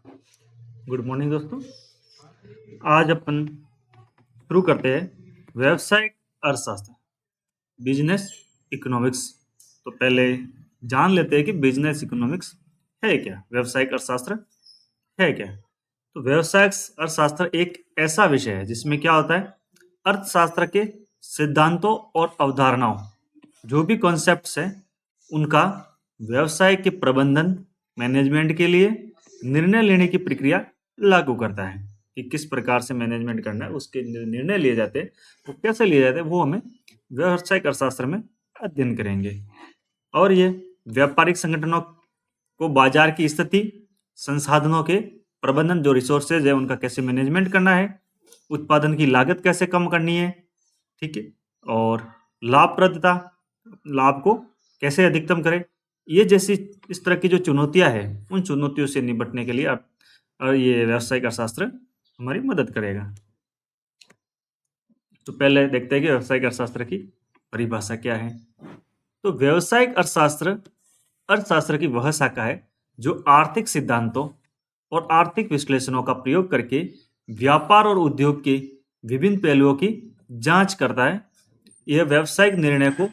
Good morning दोस्तों। आज अपन शुरू करते हैं व्यावसायिक अर्थशास्त्र, बिजनेस इकोनॉमिक्स। तो पहले जान लेते हैं कि बिजनेस इकोनॉमिक्स है क्या, व्यवसायिक अर्थशास्त्र है क्या। तो व्यवसायिक अर्थशास्त्र एक ऐसा विषय है जिसमें क्या होता है, अर्थशास्त्र के सिद्धांतों और अवधारणाओं, जो भी कॉन्सेप्ट्स हैं, उनका व्यवसाय के प्रबंधन, मैनेजमेंट के लिए निर्णय लेने की प्रक्रिया लागू करता है कि किस प्रकार से मैनेजमेंट करना है, उसके निर्णय लिए जाते हैं, वो कैसे लिए जाते हैं, वो हमें व्यवसायिक अर्थशास्त्र में अध्ययन करेंगे। और ये व्यापारिक संगठनों को बाजार की स्थिति, संसाधनों के प्रबंधन, जो रिसोर्सेज है उनका कैसे मैनेजमेंट करना है, उत्पादन की लागत कैसे कम करनी है, ठीक है, और लाभप्रदता, लाभ को कैसे अधिकतम करें, ये जैसी इस तरह की जो चुनौतियां हैं, उन चुनौतियों से निपटने के लिए ये व्यावसायिक अर्थशास्त्र हमारी मदद करेगा। तो पहले देखते हैं कि व्यावसायिक अर्थशास्त्र की परिभाषा क्या है। तो व्यावसायिक अर्थशास्त्र अर्थशास्त्र की वह शाखा है जो आर्थिक सिद्धांतों और आर्थिक विश्लेषणों का प्रयोग करके व्यापार और उद्योग के विभिन्न पहलुओं की जांच करता है। यह व्यावसायिक निर्णय को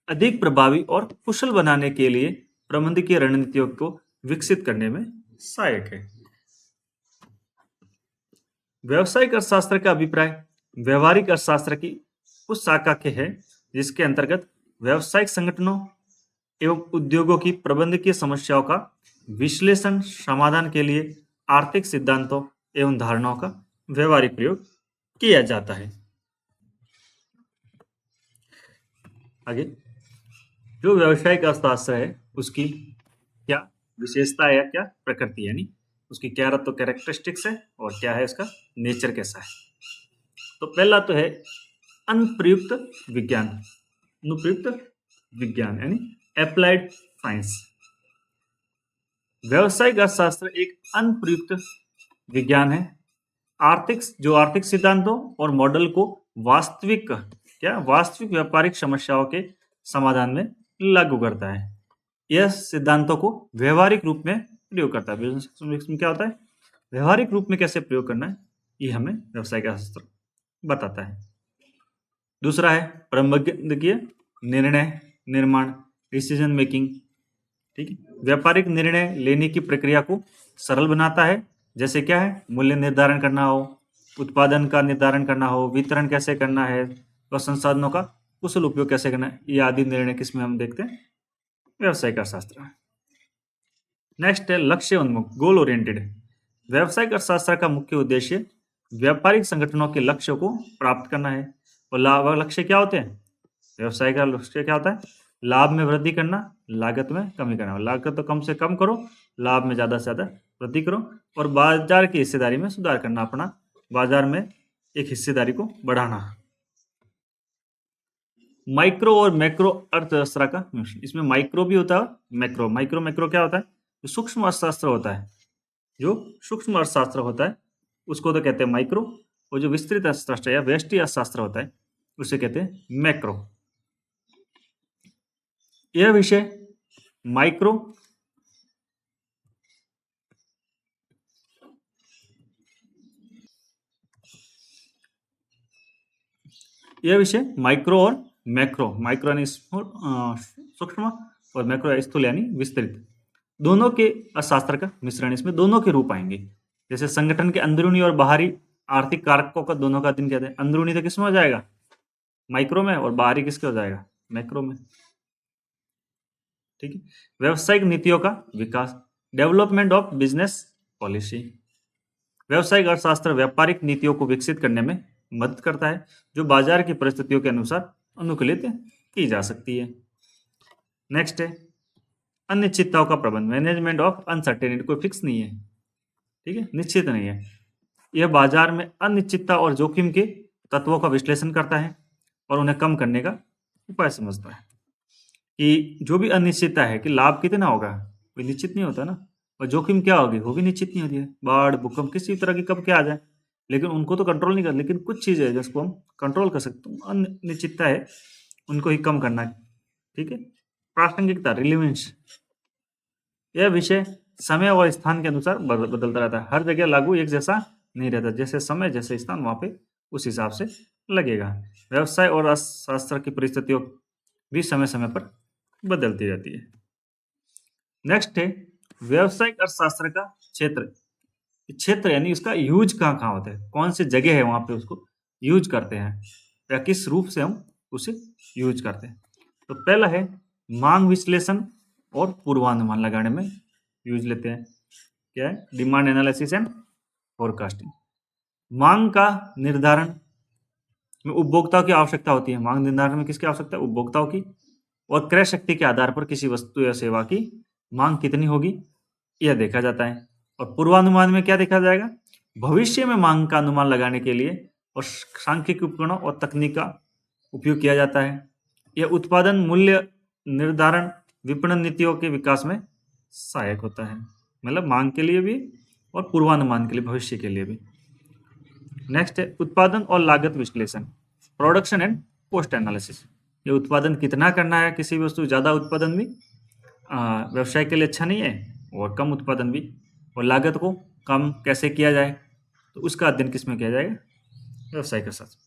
अधिक प्रभावी और कुशल बनाने के लिए प्रबंधकीय रणनीतियों को विकसित करने में सहायक है। व्यावसायिक अर्थशास्त्र का अभिप्राय व्यवहारिक अर्थशास्त्र की उस शाखा के है जिसके अंतर्गत व्यावसायिक संगठनों एवं उद्योगों की प्रबंधकीय समस्याओं का विश्लेषण, समाधान के लिए आर्थिक सिद्धांतों एवं धारणाओं का व्यवहारिक प्रयोग किया जाता है। आगे, जो व्यावसायिक अर्थशास्त्र है उसकी क्या विशेषता है या क्या प्रकृति, यानी उसकी क्या तो कैरेक्टरिस्टिक्स है और क्या है इसका नेचर कैसा है। तो पहला तो है अनुप्रयुक्त विज्ञान, अनुप्रयुक्त विज्ञान यानी अप्लाइड साइंस। व्यावसायिक अर्थशास्त्र एक अनुप्रयुक्त विज्ञान है। आर्थिक सिद्धांतों और मॉडल को वास्तविक व्यापारिक समस्याओं के समाधान में लागू करता है। यह सिद्धांतों को व्यवहारिक रूप में प्रयोग करता है। बिजनेस इकोनॉमिक्स में क्या होता है, व्यवहारिक रूप में कैसे प्रयोग करना है, ये हमें व्यावसायिक अर्थशास्त्र बताता है। दूसरा है प्रबंधकीय निर्णय निर्माण, डिसीजन मेकिंग, ठीक है, व्यापारिक निर्णय लेने की प्रक्रिया को सरल बनाता है। जैसे क्या है, मूल्य निर्धारण करना हो, उत्पादन का निर्धारण करना हो, वितरण कैसे करना है, और संसाधनों का कुशल उपयोग कैसे करना है, ये आदि निर्णय किसमें हम देखते हैं, व्यावसायिक अर्थशास्त्र। नेक्स्ट है लक्ष्य उन्मुख, गोल ओरिएंटेड। व्यावसायिक अर्थशास्त्र का मुख्य उद्देश्य व्यापारिक संगठनों के लक्ष्यों को प्राप्त करना है। और लाभ लक्ष्य क्या होते हैं, व्यवसाय का लक्ष्य क्या होता है, लाभ में वृद्धि करना, लागत में कमी करना। लागत तो कम से कम करो, लाभ में ज़्यादा से ज़्यादा वृद्धि करो, और बाजार की हिस्सेदारी में सुधार करना, अपना बाजार में एक हिस्सेदारी को बढ़ाना। माइक्रो और मैक्रो अर्थशास्त्र का मिश्रण, इसमें माइक्रो भी होता है और मैक्रो। मैक्रो क्या होता है, जो सूक्ष्म अर्थशास्त्र होता है, जो सूक्ष्म अर्थशास्त्र होता है उसको तो कहते हैं माइक्रो, और जो विस्तृत अर्थशास्त्र या व्यष्टि अर्थशास्त्र होता है उसे कहते हैं मैक्रो। यह विषय माइक्रो और माइक्रो यानी सूक्ष्म, और मैक्रो स्थूल यानी विस्तृत, दोनों के अर्थशास्त्र का मिश्रण, इसमें दोनों के रूप आएंगे। जैसे संगठन के अंदरूनी और बाहरी आर्थिक कारकों का दोनों का अध्ययन कहते हैं। अंदरूनी तो किसमें हो जाएगा, माइक्रो में, और बाहरी किसके हो जाएगा, मैक्रो में, ठीक है। व्यावसायिक नीतियों का विकास, डेवलपमेंट ऑफ बिजनेस पॉलिसी। व्यावसायिक अर्थशास्त्र व्यापारिक नीतियों को विकसित करने में मदद करता है, जो बाजार की परिस्थितियों के अनुसार अनुकूलित की जा सकती है। नेक्स्ट है अनिश्चितताओं का प्रबंधन, मैनेजमेंट ऑफ अनसर्टेनिटी। कोई फिक्स नहीं है, ठीक है, निश्चित नहीं है। यह बाजार में अनिश्चितता और जोखिम के तत्वों का विश्लेषण करता है और उन्हें कम करने का उपाय समझता है। कि जो भी अनिश्चितता है कि लाभ कितना होगा, कोई निश्चित नहीं होता ना, और जोखिम क्या होगी, वो भी निश्चित नहीं होती है। बाढ़, भूकंप, किसी तरह की कब क्या आ जाए, लेकिन उनको तो कंट्रोल नहीं कर, लेकिन कुछ चीज़ें है जिसको हम कंट्रोल कर सकते हैं, अनिश्चितता है उनको ही कम करना है, ठीक है। प्रासंगिकता, रिलेवेंस, यह विषय समय और स्थान के अनुसार बदलता रहता है। हर जगह लागू एक जैसा नहीं रहता, जैसे समय जैसे स्थान वहाँ पे उस हिसाब से लगेगा। व्यवसाय और अर्थशास्त्र की परिस्थितियों भी समय समय पर बदलती रहती है। नेक्स्ट है व्यवसायिक अर्थशास्त्र का क्षेत्र। क्षेत्र यानी उसका यूज कहाँ कहाँ होता है, कौन सी जगह है वहाँ पे उसको यूज करते हैं या किस रूप से हम उसे यूज करते हैं। तो पहला है मांग विश्लेषण और पूर्वानुमान लगाने में यूज लेते हैं। क्या है? Demand analysis and forecasting. मांग का निर्धारण में उपभोक्ताओं की आवश्यकता होती है। मांग निर्धारण में किसकी आवश्यकता है? उपभोक्ताओं की। और क्रय शक्ति के आधार पर किसी वस्तु या सेवा की मांग कितनी होगी यह देखा जाता है। और पूर्वानुमान में क्या देखा जाएगा? भविष्य में मांग का अनुमान लगाने के लिए और सांख्यिकी उपकरणों और तकनीक का उपयोग किया जाता है। यह उत्पादन मूल्य निर्धारण विपणन नीतियों के विकास में सहायक होता है, मतलब मांग के लिए भी और पूर्वानुमान के लिए, भविष्य के लिए भी। नेक्स्ट है उत्पादन और लागत विश्लेषण, प्रोडक्शन एंड कॉस्ट एनालिसिस। ये उत्पादन कितना करना है, किसी भी वस्तु ज़्यादा उत्पादन भी व्यवसाय के लिए अच्छा नहीं है और कम उत्पादन भी, और लागत को कम कैसे किया जाए तो उसका अध्ययन किसमें किया जाएगा? व्यवसाय के साथ।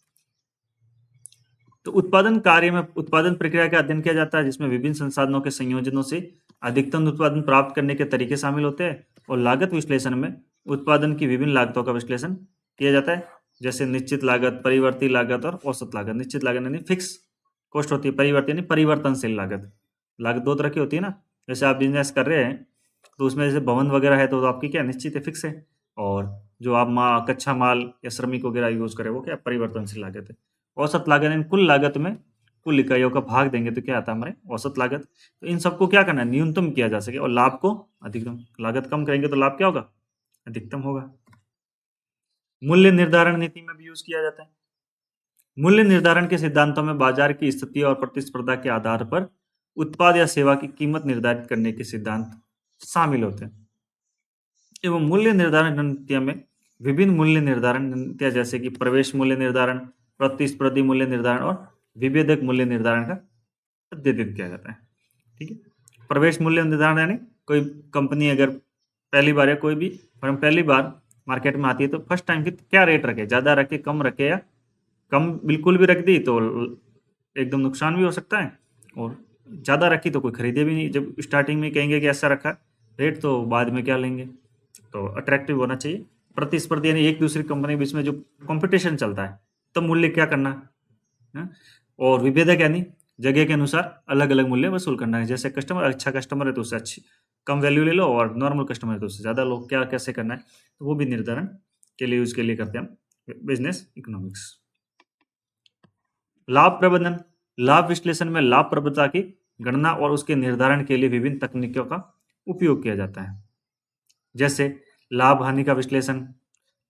तो उत्पादन कार्य में उत्पादन प्रक्रिया का अध्ययन किया जाता है, जिसमें विभिन्न संसाधनों के संयोजनों से अधिकतम उत्पादन प्राप्त करने के तरीके शामिल होते हैं। और लागत विश्लेषण में उत्पादन की विभिन्न लागतों का विश्लेषण किया जाता है, जैसे निश्चित लागत, परिवर्ती लागत और औसत लागत। निश्चित लागत यानी फिक्स कॉस्ट होती है, परिवर्ती यानी परिवर्तनशील लागत। लागत दो तरह की होती है ना, जैसे आप बिजनेस कर रहे हैं तो उसमें जैसे भवन वगैरह है तो आपकी क्या निश्चित है, फिक्स है, और जो आप कच्चा माल या श्रमिक वगैरह यूज करें वो क्या परिवर्तनशील लागत है। औसत लागत यानी कुल लागत में कुल इकाइयों का भाग देंगे तो क्या आता है हमारे औसत लागत। तो इन सबको क्या करना है? न्यूनतम किया जा सके और लाभ को अधिकतम। लागत कम करेंगे तो लाभ क्या होगा? अधिकतम होगा। मूल्य निर्धारण नीति में भी यूज किया जाता है। मूल्य निर्धारण के सिद्धांतों में बाजार की स्थिति और प्रतिस्पर्धा के आधार पर उत्पाद या सेवा की कीमत निर्धारित करने के सिद्धांत शामिल होते हैं। एवं मूल्य निर्धारण रणनीतियों में विभिन्न मूल्य निर्धारण रणनीतियां जैसे कि प्रवेश मूल्य निर्धारण, प्रतिस्पर्धी मूल्य निर्धारण और विभेदक मूल्य निर्धारण का अध्ययन किया जाता है। ठीक है। प्रवेश मूल्य निर्धारण यानी कोई कंपनी अगर पहली बार या कोई भी फर्म पहली बार मार्केट में आती है तो फर्स्ट टाइम की क्या रेट रखे, ज़्यादा रखे, कम रखे, या कम बिल्कुल भी रख दी तो एकदम नुकसान भी हो सकता है, और ज़्यादा रखी तो कोई खरीदे भी नहीं। जब स्टार्टिंग में कहेंगे कि ऐसा रखा रेट तो बाद में क्या लेंगे, तो अट्रैक्टिव होना चाहिए। प्रतिस्पर्धी यानी एक दूसरी कंपनी के बीच में जो कंपटीशन चलता है तो मूल्य क्या करना है। और विभेदक यानी जगह के अनुसार अलग अलग मूल्य वसूल करना है। जैसे कस्टमर अच्छा कस्टमर है तो उससे अच्छी कम वैल्यू ले लो, और नॉर्मल कस्टमर है तो उससे ज़्यादा लो, क्या कैसे करना है तो वो भी निर्धारण के लिए यूज के लिए करते हैं हम बिजनेस इकोनॉमिक्स। लाभ प्रबंधन, लाभ विश्लेषण में लाभप्रदता की गणना और उसके निर्धारण के लिए विभिन्न तकनीकों का उपयोग किया जाता है, जैसे लाभ हानि का विश्लेषण,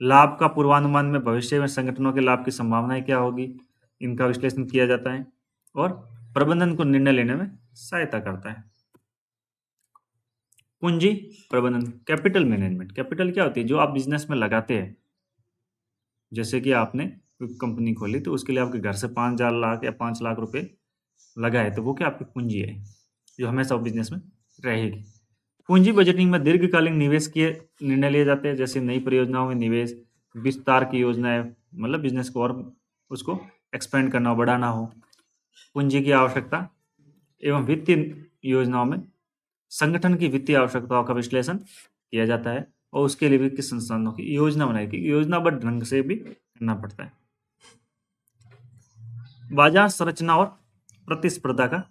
लाभ का पूर्वानुमान में भविष्य में संगठनों के लाभ की संभावनाएं क्या होगी, इनका विश्लेषण किया जाता है और प्रबंधन को निर्णय लेने में सहायता करता है। पूंजी प्रबंधन, कैपिटल मैनेजमेंट। कैपिटल क्या होती है? जो आप बिजनेस में लगाते हैं। जैसे कि आपने कंपनी खोली तो उसके लिए आपके घर से 5,000 लाख या 5 लाख रुपए लगाए तो वो क्या आपकी पूंजी है जो हमेशा बिजनेस में रहेगी। पूंजी बजटिंग में दीर्घकालीन निवेश के निर्णय लिए जाते हैं, जैसे नई परियोजनाओं में निवेश, विस्तार की योजनाएं, मतलब बिजनेस को और उसको एक्सपेंड करना हो, बढ़ाना हो। पूंजी की आवश्यकता एवं वित्तीय योजनाओं में संगठन की वित्तीय आवश्यकताओं का विश्लेषण किया जाता है और उसके लिए भी किस संस्थानों की योजना बनाएगी, योजनाबद्ध ढंग से भी करना पड़ता है। बाजार संरचना और प्रतिस्पर्धा का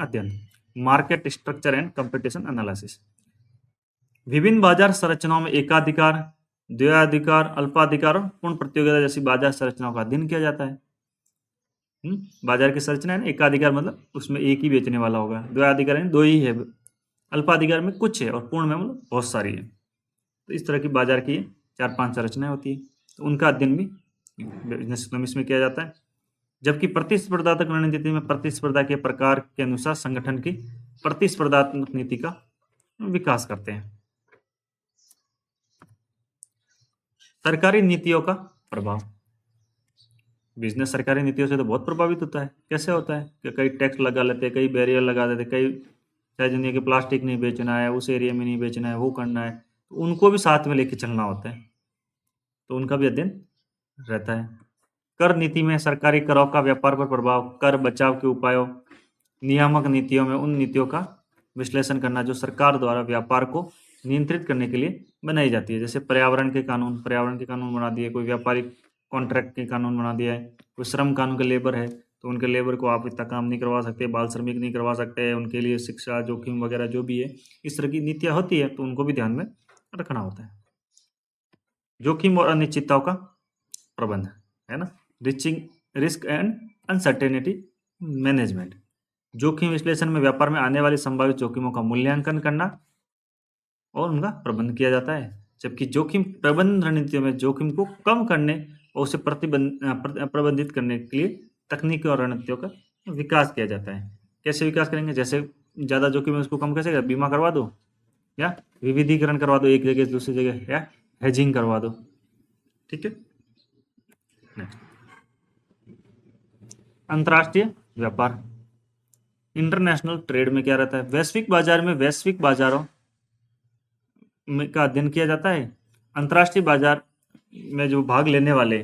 अध्ययन, market structure and competition analysis. विभिन्न बाजार संरचनाओं में एकाधिकार, द्वैधाधिकार, अल्पाधिकार और पूर्ण प्रतियोगिता जैसी बाजार संरचनाओं का अध्ययन किया जाता है। बाजार की संरचना है ना, एकाधिकार मतलब उसमें एक ही बेचने वाला होगा, द्वैधाधिकार यानी दो ही है, अल्पाधिकार में कुछ है और पूर्ण में मतलब बहुत सारी है। तो इस तरह की बाजार की 4-5 संरचनाएं होती है, तो उनका अध्ययन भी बिजनेस इकोनॉमिक्स में किया जाता है। जबकि प्रतिस्पर्धात्मक रणनीति में प्रतिस्पर्धा के प्रकार के अनुसार संगठन की प्रतिस्पर्धात्मक नीति का विकास करते हैं। सरकारी नीतियों का प्रभाव, बिजनेस सरकारी नीतियों से तो बहुत प्रभावित होता है। कैसे होता है कि कई टैक्स लगा लेते हैं, कई बैरियर लगा देते, कई चाहे दुनिया के प्लास्टिक नहीं बेचना है, उस एरिया में नहीं बेचना है, वो करना है, तो उनको भी साथ में लेके चलना होता है, तो उनका भी अध्ययन रहता है। कर नीति में सरकारी करों का व्यापार पर प्रभाव, कर बचाव के उपायों, नियामक नीतियों में उन नीतियों का विश्लेषण करना जो सरकार द्वारा व्यापार को नियंत्रित करने के लिए बनाई जाती है। जैसे पर्यावरण के कानून बना दिए, कोई व्यापारिक कॉन्ट्रैक्ट के कानून बना दिया है, कोई श्रम कानून के लेबर है तो उनके लेबर को आप इतना काम नहीं करवा सकते, बाल श्रमिक नहीं करवा सकते, उनके लिए शिक्षा जोखिम वगैरह जो भी है, इस तरह की नीतियाँ होती है, तो उनको भी ध्यान में रखना होता है। जोखिम और अनिश्चितताओं का प्रबंध, है ना, रिस्क एंड अनसर्टेनिटी मैनेजमेंट। जोखिम विश्लेषण में व्यापार में आने वाली संभावित जोखिमों का मूल्यांकन करना और उनका प्रबंध किया जाता है। जबकि जोखिम प्रबंधन रणनीतियों में जोखिम को कम करने और उसे प्रबंधित करने के लिए तकनीकी और रणनीतियों का विकास किया जाता है। कैसे विकास करेंगे? जैसे ज़्यादा जोखिम है उसको कम कैसे करें? बीमा करवा दो, या विविधीकरण करवा दो एक जगह से दूसरी जगह, या हेजिंग करवा दो। ठीक है। नेक्स्ट, अंतर्राष्ट्रीय व्यापार, इंटरनेशनल ट्रेड में क्या रहता है? वैश्विक बाजार में वैश्विक बाजारों का अध्ययन किया जाता है। अंतर्राष्ट्रीय बाजार में जो भाग लेने वाले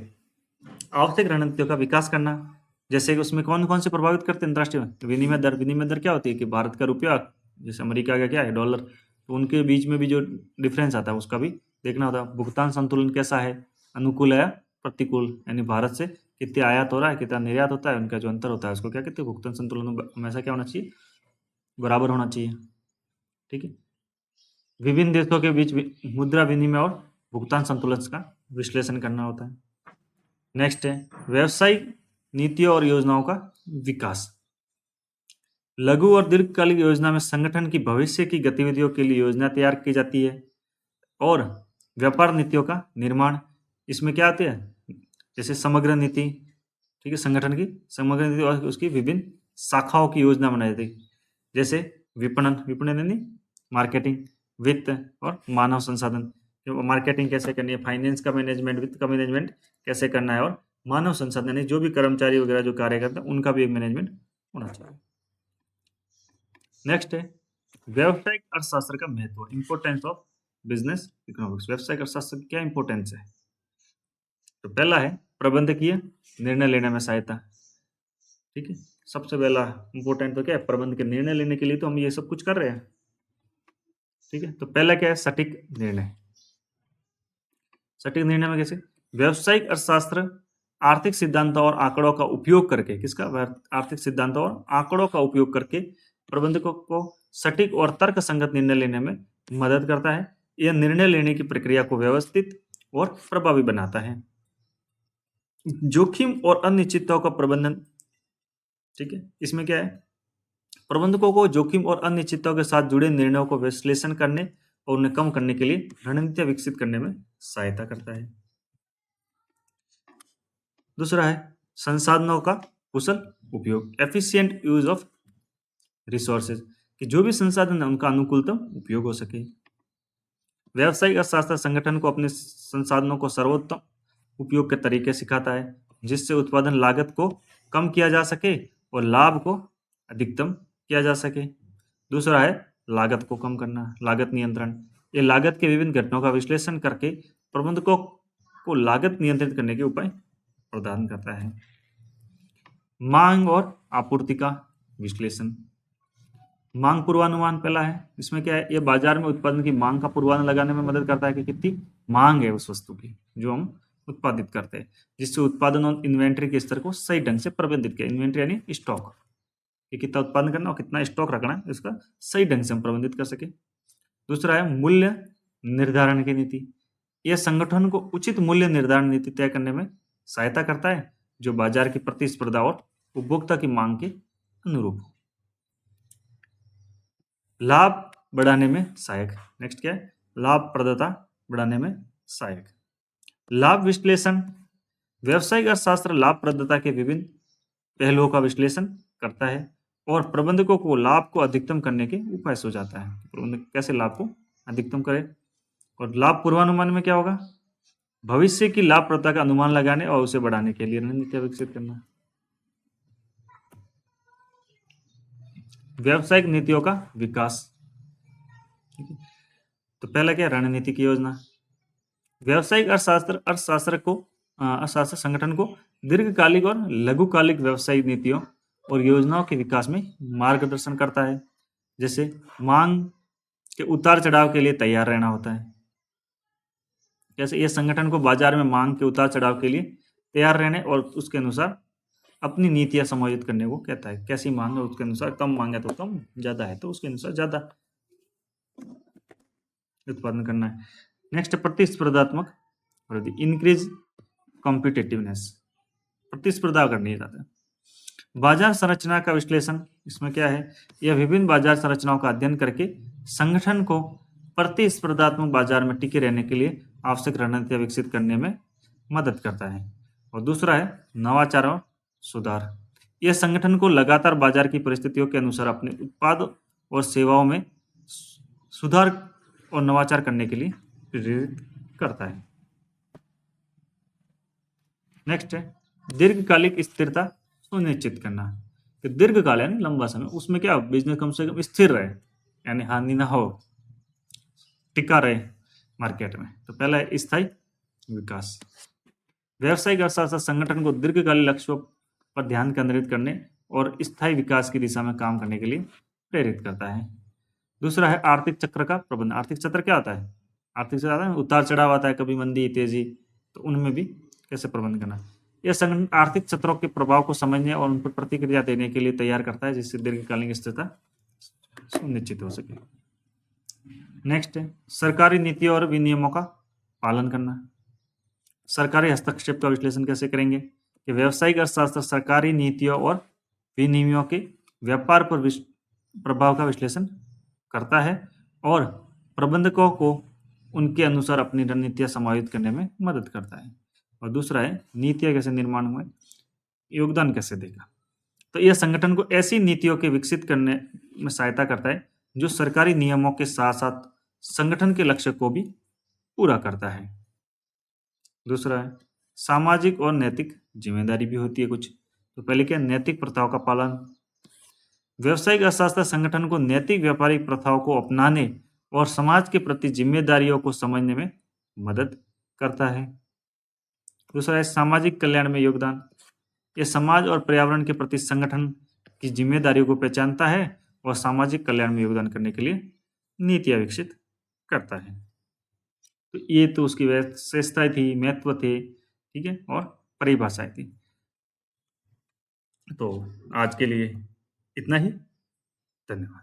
आवश्यक रणनीतियों का विकास करना, जैसे कि उसमें कौन कौन से प्रभावित करते हैं अंतर्राष्ट्रीय विनिमय दर। विनिमय दर क्या होती है कि भारत का रुपया, जैसे अमेरिका का क्या है डॉलर, तो उनके बीच में भी जो डिफरेंस आता है उसका भी देखना होता है। भुगतान संतुलन कैसा है, अनुकूल है या प्रतिकूल, यानी भारत से कितने आयात हो रहा है, कितना निर्यात होता है, उनका जो अंतर होता है उसको क्या कहते हैं? भुगतान संतुलन हमेशा क्या होना चाहिए? बराबर होना चाहिए। ठीक है। विभिन्न देशों के बीच मुद्रा विनिमय और भुगतान संतुलन का विश्लेषण करना होता है। नेक्स्ट है व्यवसायिक नीतियों और योजनाओं का विकास। लघु और दीर्घकालिक योजना में संगठन की भविष्य की गतिविधियों के लिए योजना तैयार की जाती है और व्यापार नीतियों का निर्माण इसमें क्या आते हैं? जैसे समग्र नीति, ठीक है, संगठन की समग्र नीति और उसकी विभिन्न शाखाओं की योजना बनाई जाती है। जैसे विपणन यानी मार्केटिंग, वित्त और मानव संसाधन, मार्केटिंग कैसे करनी है, फाइनेंस का मैनेजमेंट, वित्त का मैनेजमेंट कैसे करना है, और मानव संसाधन यानी जो भी कर्मचारी वगैरह जो कार्य करते हैं उनका भी एक मैनेजमेंट होना चाहिए। नेक्स्ट है व्यावसायिक अर्थशास्त्र का महत्व, इंपोर्टेंस ऑफ बिजनेस इकोनॉमिक्स। व्यावसायिक अर्थशास्त्र की क्या इंपोर्टेंस है? तो पहला है प्रबंधकीय निर्णय लेने में सहायता। ठीक है, सबसे पहला इंपोर्टेंट तो क्या है? प्रबंध के निर्णय लेने के लिए तो हम ये सब कुछ कर रहे हैं। ठीक है, तो पहला क्या है? सटीक निर्णय। सटीक निर्णय में कैसे? व्यावसायिक अर्थशास्त्र आर्थिक सिद्धांतों और आंकड़ों का उपयोग करके, किसका? आर्थिक सिद्धांतों और आंकड़ों का उपयोग करके प्रबंधकों को सटीक और तर्क संगत निर्णय लेने में मदद करता है। यह निर्णय लेने की प्रक्रिया को व्यवस्थित और प्रभावी बनाता है। जोखिम और अनिश्चितताओं का प्रबंधन, ठीक है, इसमें क्या है? प्रबंधकों को जोखिम और अनिश्चितताओं के साथ जुड़े निर्णयों को विश्लेषण करने और उन्हें कम करने के लिए रणनीतियां विकसित करने में सहायता करता है। दूसरा है संसाधनों का कुशल उपयोग, एफिशिएंट यूज ऑफ रिसोर्सेज, कि जो भी संसाधन है उनका अनुकूलतम उपयोग हो सके। व्यावसायिक अर्थशास्त्र संगठन को अपने संसाधनों को सर्वोत्तम उपयोग के तरीके सिखाता है, जिससे उत्पादन लागत को कम किया जा सके और लाभ को अधिकतम किया जा सके। दूसरा है लागत को कम करना, लागत नियंत्रण। ये लागत के विभिन्न घटनाओं का विश्लेषण करके प्रबंधकों को लागत नियंत्रित करने के उपाय प्रदान करता है। मांग और आपूर्ति का विश्लेषण, मांग पूर्वानुमान पहला है। इसमें क्या है? ये बाजार में उत्पादन की मांग का पूर्वानुमान लगाने में मदद करता है कि कितनी मांग है उस वस्तु की जो हम उत्पादित करते हैं, जिससे उत्पादन और इन्वेंट्री के स्तर को सही ढंग से प्रबंधित किया। इन्वेंट्री यानी स्टॉक, कि कितना उत्पादन करना और कितना स्टॉक रखना है, इसका सही ढंग से हम प्रबंधित कर सके। दूसरा है मूल्य निर्धारण की नीति। यह संगठन को उचित मूल्य निर्धारण नीति तय करने में सहायता करता है जो बाजार की प्रतिस्पर्धा और उपभोक्ता की मांग के अनुरूप हो। लाभ बढ़ाने में सहायक, नेक्स्ट क्या है? लाभप्रदता बढ़ाने में सहायक। लाभ विश्लेषण, व्यावसायिक अर्थशास्त्र लाभप्रदता के विभिन्न पहलुओं का विश्लेषण करता है और प्रबंधकों को लाभ को अधिकतम करने के उपाय सुझाता है। प्रबंधक कैसे लाभ को अधिकतम करे। और लाभ पूर्वानुमान में क्या होगा? भविष्य की लाभप्रदता का अनुमान लगाने और उसे बढ़ाने के लिए रणनीतियां विकसित करना। व्यावसायिक नीतियों का विकास। ठीक है, तो पहला क्या है, रणनीति की योजना। व्यावसायिक अर्थशास्त्र संगठन को दीर्घकालिक और लघुकालिक व्यावसायिक नीतियों और योजनाओं के विकास में मार्गदर्शन करता है। जैसे मांग के उतार चढ़ाव के लिए तैयार रहना होता है। जैसे यह संगठन को बाजार में मांग के उतार चढ़ाव के लिए तैयार रहने और उसके अनुसार अपनी नीतियां समायोजित करने को कहता है। कैसी मांग है उसके अनुसार, कम मांग है तो कम, ज्यादा है तो उसके अनुसार ज्यादा उत्पादन करना है। नेक्स्ट, प्रतिस्पर्धात्मक वृद्धि, इंक्रीज कॉम्पिटिटिवनेस, प्रतिस्पर्धा करनी है। बाजार संरचना का विश्लेषण, इसमें क्या है, यह विभिन्न बाजार संरचनाओं का अध्ययन करके संगठन को प्रतिस्पर्धात्मक बाजार में टिके रहने के लिए आवश्यक रणनीतियां विकसित करने में मदद करता है। और दूसरा है नवाचार और सुधार, यह संगठन को लगातार बाजार की परिस्थितियों के अनुसार अपने उत्पाद और सेवाओं में सुधार और नवाचार करने के लिए प्रेरित करता है। नेक्स्ट है दीर्घकालिक स्थिरता सुनिश्चित करना, कि दीर्घकाल यानी लंबा समय, उसमें क्या बिजनेस कम से कम स्थिर रहे, यानी हानि ना हो, टिका रहे मार्केट में। तो पहला है स्थायी विकास। व्यावसायिक अर्थशास्त्र संगठन को दीर्घकालिक लक्ष्यों पर ध्यान केंद्रित करने और स्थायी विकास की दिशा में काम करने के लिए प्रेरित करता है। दूसरा है आर्थिक चक्र का प्रबंधन। आर्थिक चक्र क्या होता है, आर्थिक चक्र आता है, उतार चढ़ाव आता है, कभी मंदी तेजी, तो उनमें भी कैसे प्रबंध करना। यह संगठन आर्थिक चक्रों के प्रभाव को समझने और उन पर प्रतिक्रिया देने के लिए तैयार करता है, जिससे दीर्घकालीन स्थिरता सुनिश्चित हो सके। नेक्स्ट है सरकारी नीतियों और विनियमों का पालन करना। सरकारी हस्तक्षेप का विश्लेषण कैसे करेंगे, कि व्यावसायिक अर्थशास्त्र सरकारी नीतियों और विनियमों के व्यापार पर प्रभाव का विश्लेषण करता है और प्रबंधकों को उनके अनुसार अपनी रणनीतियां समायोजित करने में मदद करता है। और दूसरा है नीतियां कैसे निर्माण में योगदान कैसे देगा, तो यह संगठन को ऐसी नीतियों के विकसित करने में सहायता करता है जो सरकारी नियमों के साथ साथ संगठन के लक्ष्य को भी पूरा करता है। दूसरा है सामाजिक और नैतिक जिम्मेदारी भी होती है कुछ। तो पहले क्या, नैतिक प्रथाओं का पालन। व्यावसायिक अर्थशास्त्र संगठन को नैतिक व्यापारिक प्रथाओं को अपनाने और समाज के प्रति जिम्मेदारियों को समझने में मदद करता है। दूसरा है सामाजिक कल्याण में योगदान। यह समाज और पर्यावरण के प्रति संगठन की जिम्मेदारियों को पहचानता है और सामाजिक कल्याण में योगदान करने के लिए नीतियां विकसित करता है। तो ये तो उसकी विशेषताएं थी, महत्व थे, ठीक है, और परिभाषाएं थी। तो आज के लिए इतना ही, धन्यवाद।